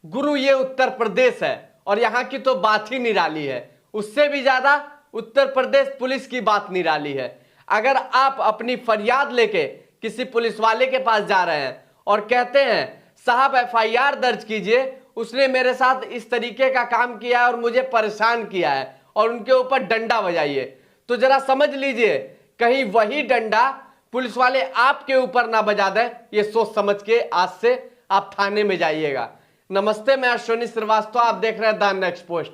गुरु ये उत्तर प्रदेश है और यहाँ की तो बात ही निराली है। उससे भी ज्यादा उत्तर प्रदेश पुलिस की बात निराली है। अगर आप अपनी फरियाद लेके किसी पुलिस वाले के पास जा रहे हैं और कहते हैं साहब एफआईआर दर्ज कीजिए, उसने मेरे साथ इस तरीके का काम किया है और मुझे परेशान किया है, और उनके ऊपर डंडा बजाइए, तो जरा समझ लीजिए कहीं वही डंडा पुलिस वाले आपके ऊपर ना बजा दे। ये सोच समझ के आज से आप थाने में जाइएगा। नमस्ते, मैं अश्विनी श्रीवास्तव, आप देख रहे हैं द नेक्स्ट पोस्ट।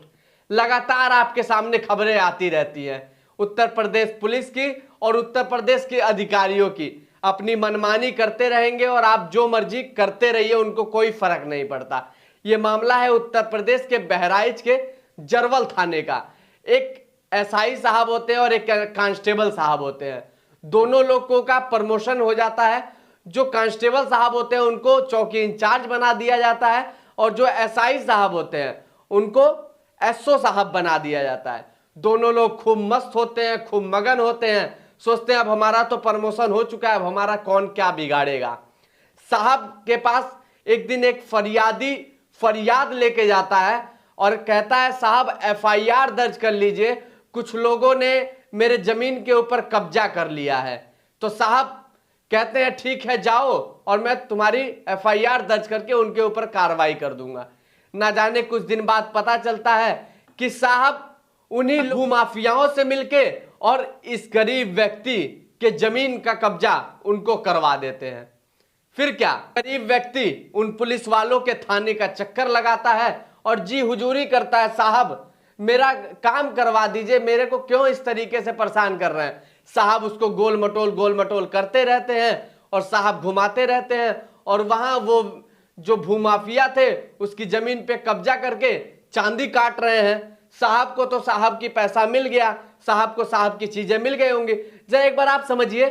लगातार आपके सामने खबरें आती रहती हैं उत्तर प्रदेश पुलिस की और उत्तर प्रदेश के अधिकारियों की। अपनी मनमानी करते रहेंगे और आप जो मर्जी करते रहिए, उनको कोई फर्क नहीं पड़ता। ये मामला है उत्तर प्रदेश के बहराइच के जरवल थाने का। एक एसआई साहब होते हैं और एक कांस्टेबल साहब होते हैं। दोनों लोगों का प्रमोशन हो जाता है। जो कांस्टेबल साहब होते हैं उनको चौकी इंचार्ज बना दिया जाता है और जो एसआई साहब होते हैं उनको एसओ साहब बना दिया जाता है। दोनों लोग खूब मस्त होते हैं, खूब मगन होते हैं, सोचते हैं अब हमारा तो प्रमोशन हो चुका है, अब हमारा कौन क्या बिगाड़ेगा। साहब के पास एक दिन एक फरियादी फरियाद लेके जाता है और कहता है साहब एफआईआर दर्ज कर लीजिए, कुछ लोगों ने मेरे जमीन के ऊपर कब्जा कर लिया है। तो साहब कहते हैं ठीक है जाओ और मैं तुम्हारी एफआईआर दर्ज करके उनके ऊपर कार्रवाई कर दूंगा। ना जाने कुछ दिन बाद पता चलता है कि साहब उन्हीं भूमाफियाओं से मिलके और इस गरीब व्यक्ति के जमीन का कब्जा उनको करवा देते हैं। फिर क्या, गरीब व्यक्ति उन पुलिस वालों के थाने का चक्कर लगाता है और जी हुजूरी करता है साहब मेरा काम करवा दीजिए, मेरे को क्यों इस तरीके से परेशान कर रहे हैं। साहब उसको गोल मटोल करते रहते हैं और साहब घुमाते रहते हैं और वहां वो जो भूमाफिया थे उसकी जमीन पे कब्जा करके चांदी काट रहे हैं। साहब को तो साहब की पैसा मिल गया, साहब को साहब की चीजें मिल गई होंगी। जरा एक बार आप समझिए,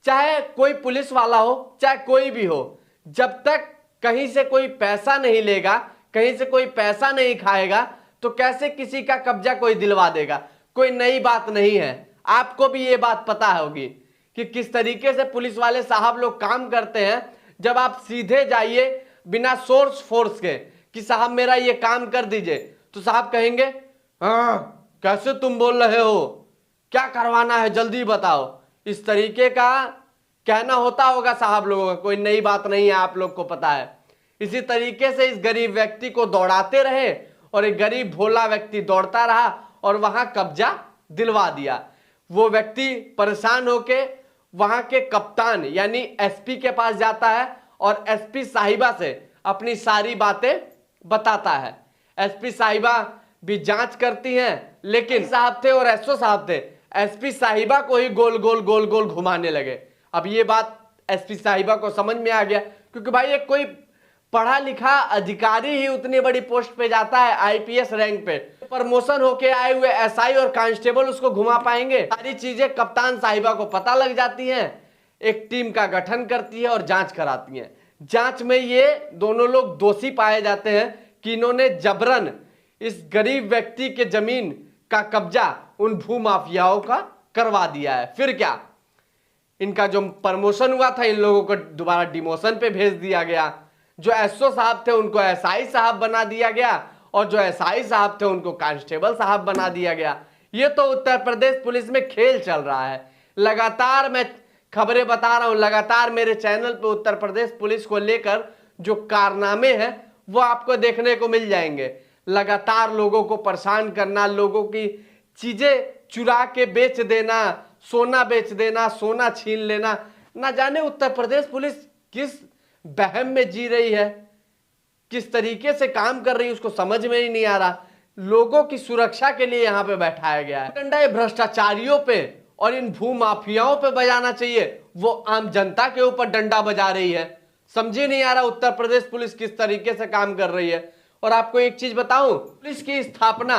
चाहे कोई पुलिस वाला हो चाहे कोई भी हो, जब तक कहीं से कोई पैसा नहीं लेगा, कहीं से कोई पैसा नहीं खाएगा, तो कैसे किसी का कब्जा कोई दिलवा देगा। कोई नई बात नहीं है, आपको भी ये बात पता होगी कि किस तरीके से पुलिस वाले साहब लोग काम करते हैं। जब आप सीधे जाइए बिना सोर्स फोर्स के कि साहब मेरा ये काम कर दीजिए, तो साहब कहेंगे हाँ कैसे तुम बोल रहे हो, क्या करवाना है जल्दी बताओ। इस तरीके का कहना होता होगा साहब लोगों का, कोई नई बात नहीं है, आप लोग को पता है। इसी तरीके से इस गरीब व्यक्ति को दौड़ाते रहे और एक गरीब भोला व्यक्ति दौड़ता रहा और वहां कब्जा दिलवा दिया। वो व्यक्ति परेशान होके वहां के कप्तान यानी एसपी के पास जाता है और एसपी साहिबा से अपनी सारी बातें बताता है। एसपी साहिबा भी जांच करती हैं, लेकिन साहब थे और एसओ साहब थे, एसपी साहिबा को ही गोल गोल घुमाने लगे। अब ये बात एसपी साहिबा को समझ में आ गया, क्योंकि भाई एक कोई पढ़ा लिखा अधिकारी ही उतनी बड़ी पोस्ट पे जाता है, आईपीएस रैंक पे, प्रमोशन होके आए हुए एसआई और कांस्टेबल उसको घुमा पाएंगे। सारी चीजें कप्तान साहिबा को पता लग जाती हैं। एक टीम का गठन करती है और जांच कराती है। जांच में ये दोनों लोग दोषी पाए जाते हैं कि इन्होंने जबरन इस गरीब व्यक्ति के जमीन का कब्जा उन भूमाफियाओं का करवा दिया है। फिर क्या, इनका जो प्रमोशन हुआ था इन लोगों को दोबारा डिमोशन पे भेज दिया गया। जो एसओ साहब थे उनको एसआई साहब बना दिया गया और जो एसआई साहब थे उनको कांस्टेबल साहब बना दिया गया। ये तो उत्तर प्रदेश पुलिस में खेल चल रहा है। लगातार मैं खबरें बता रहा हूं, लगातार मेरे चैनल पे उत्तर प्रदेश पुलिस को लेकर जो कारनामे हैं वो आपको देखने को मिल जाएंगे। लगातार लोगों को परेशान करना, लोगों की चीजें चुरा के बेच देना, सोना बेच देना, सोना छीन लेना। ना जाने उत्तर प्रदेश पुलिस किस बहम में जी रही है, किस तरीके से काम कर रही है, उसको समझ में ही नहीं आ रहा। लोगों की सुरक्षा के लिए यहां पे बैठाया गया है। डंडा ये भ्रष्टाचारियों पे और इन भूमाफियाओं पे बजाना चाहिए, वो आम जनता के ऊपर डंडा बजा रही है। समझे नहीं आ रहा उत्तर प्रदेश पुलिस किस तरीके से काम कर रही है। और आपको एक चीज बताऊं, पुलिस की स्थापना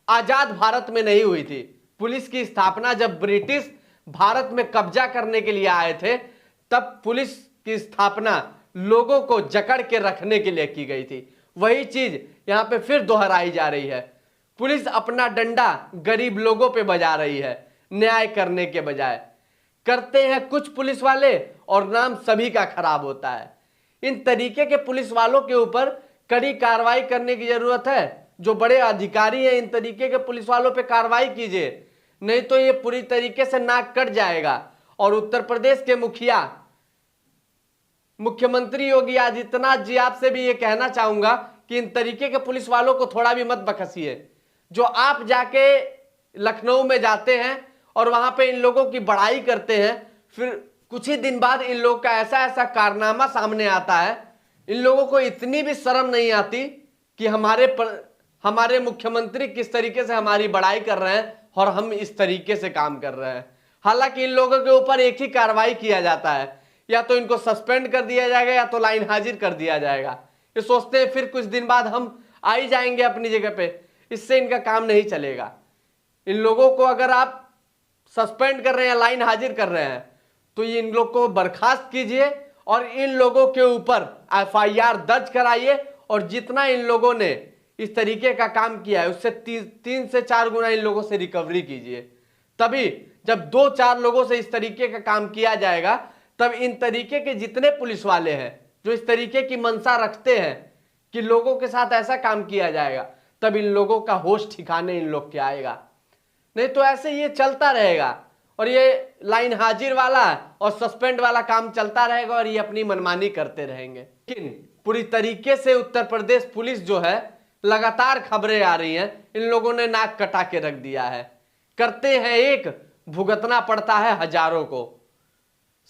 आजाद भारत में नहीं हुई थी। पुलिस की स्थापना जब ब्रिटिश भारत में कब्जा करने के लिए आए थे, तब पुलिस की स्थापना लोगों को जकड़ के रखने के लिए की गई थी। वही चीज यहां पे फिर दोहराई जा रही है। पुलिस अपना डंडा गरीब लोगों पे बजा रही है, न्याय करने के बजाय। करते हैं कुछ पुलिस वाले और नाम सभी का खराब होता है। इन तरीके के पुलिस वालों के ऊपर कड़ी कार्रवाई करने की जरूरत है। जो बड़े अधिकारी हैं, इन तरीके के पुलिस वालों पे कार्रवाई कीजिए, नहीं तो ये पूरी तरीके से नाक कट जाएगा। और उत्तर प्रदेश के मुखिया मुख्यमंत्री योगी आदित्यनाथ जी, आपसे भी ये कहना चाहूंगा कि इन तरीके के पुलिस वालों को थोड़ा भी मत बखसिए। जो आप जाके लखनऊ में जाते हैं और वहां पे इन लोगों की बड़ाई करते हैं, फिर कुछ ही दिन बाद इन लोगों का ऐसा ऐसा कारनामा सामने आता है। इन लोगों को इतनी भी शर्म नहीं आती कि हमारे मुख्यमंत्री किस तरीके से हमारी बड़ाई कर रहे हैं और हम इस तरीके से काम कर रहे हैं। हालांकि इन लोगों के ऊपर एक ही कार्रवाई किया जाता है, या तो इनको सस्पेंड कर दिया जाएगा या तो लाइन हाजिर कर दिया जाएगा। ये सोचते हैं फिर कुछ दिन बाद हम आ ही जाएंगे अपनी जगह पे, इससे इनका काम नहीं चलेगा। इन लोगों को अगर आप सस्पेंड कर रहे हैं, लाइन हाजिर कर रहे हैं, तो ये इन लोग को बर्खास्त कीजिए और इन लोगों के ऊपर FIR दर्ज कराइए। और जितना इन लोगों ने इस तरीके का काम किया है, उससे 3 से 4 गुना इन लोगों से रिकवरी कीजिए। तभी जब 2-4 लोगों से इस तरीके का काम किया जाएगा, तब इन तरीके के जितने पुलिस वाले हैं जो इस तरीके की मंशा रखते हैं कि लोगों के साथ ऐसा काम किया जाएगा, तब इन लोगों का होश ठिकाने इन लोग के आएगा। नहीं तो ऐसे ये चलता रहेगा और ये लाइन हाजिर वाला और सस्पेंड वाला काम चलता रहेगा और ये अपनी मनमानी करते रहेंगे। लेकिन पूरी तरीके से उत्तर प्रदेश पुलिस जो है, लगातार खबरें आ रही हैं, इन लोगों ने नाक कटा के रख दिया है। करते हैं एक, भुगतना पड़ता है हजारों को।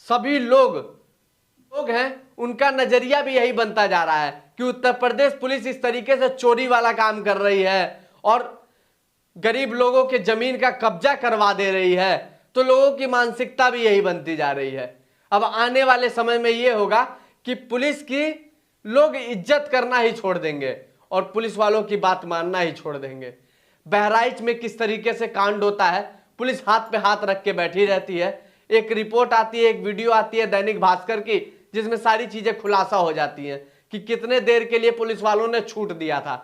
सभी लोग हैं, उनका नजरिया भी यही बनता जा रहा है कि उत्तर प्रदेश पुलिस इस तरीके से चोरी वाला काम कर रही है और गरीब लोगों के जमीन का कब्जा करवा दे रही है, तो लोगों की मानसिकता भी यही बनती जा रही है। अब आने वाले समय में यह होगा कि पुलिस की लोग इज्जत करना ही छोड़ देंगे और पुलिस वालों की बात मानना ही छोड़ देंगे। बहराइच में किस तरीके से कांड होता है, पुलिस हाथ पे हाथ रख के बैठी रहती है। एक रिपोर्ट आती है, एक वीडियो आती है दैनिक भास्कर की, जिसमें सारी चीजें खुलासा हो जाती हैं कि कितने देर के लिए पुलिस वालों ने छूट दिया था।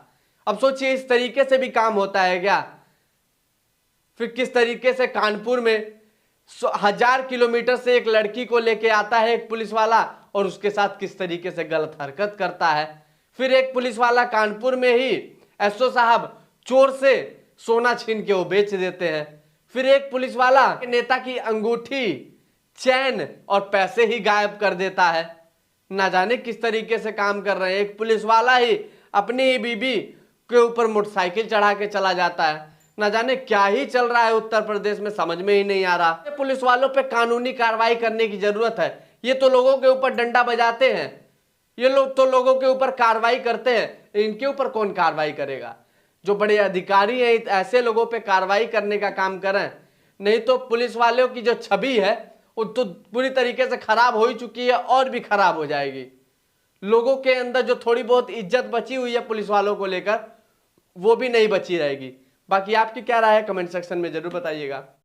अब सोचिए, इस तरीके से भी काम होता है क्या? फिर किस तरीके से कानपुर में 1000 किलोमीटर से एक लड़की को लेके आता है एक पुलिस वाला और उसके साथ किस तरीके से गलत हरकत करता है। फिर एक पुलिस वाला कानपुर में ही एसओ साहब चोर से सोना छीन के वो बेच देते हैं। फिर एक पुलिस वाला नेता की अंगूठी, चैन और पैसे ही गायब कर देता है। ना जाने किस तरीके से काम कर रहे हैं। एक पुलिस वाला ही अपनी ही बीबी के ऊपर मोटरसाइकिल चढ़ा के चला जाता है। ना जाने क्या ही चल रहा है उत्तर प्रदेश में, समझ में ही नहीं आ रहा। पुलिस वालों पे कानूनी कार्रवाई करने की जरूरत है। ये तो लोगों के ऊपर डंडा बजाते हैं, ये लोग तो लोगों के ऊपर कार्रवाई करते हैं, इनके ऊपर कौन कार्रवाई करेगा? जो बड़े अधिकारी हैं ऐसे लोगों पे कार्रवाई करने का काम करें, नहीं तो पुलिस वालों की जो छवि है वो तो पूरी तरीके से खराब हो ही चुकी है और भी खराब हो जाएगी। लोगों के अंदर जो थोड़ी बहुत इज्जत बची हुई है पुलिस वालों को लेकर, वो भी नहीं बची रहेगी। बाकी आपकी क्या राय है, कमेंट सेक्शन में जरूर बताइएगा।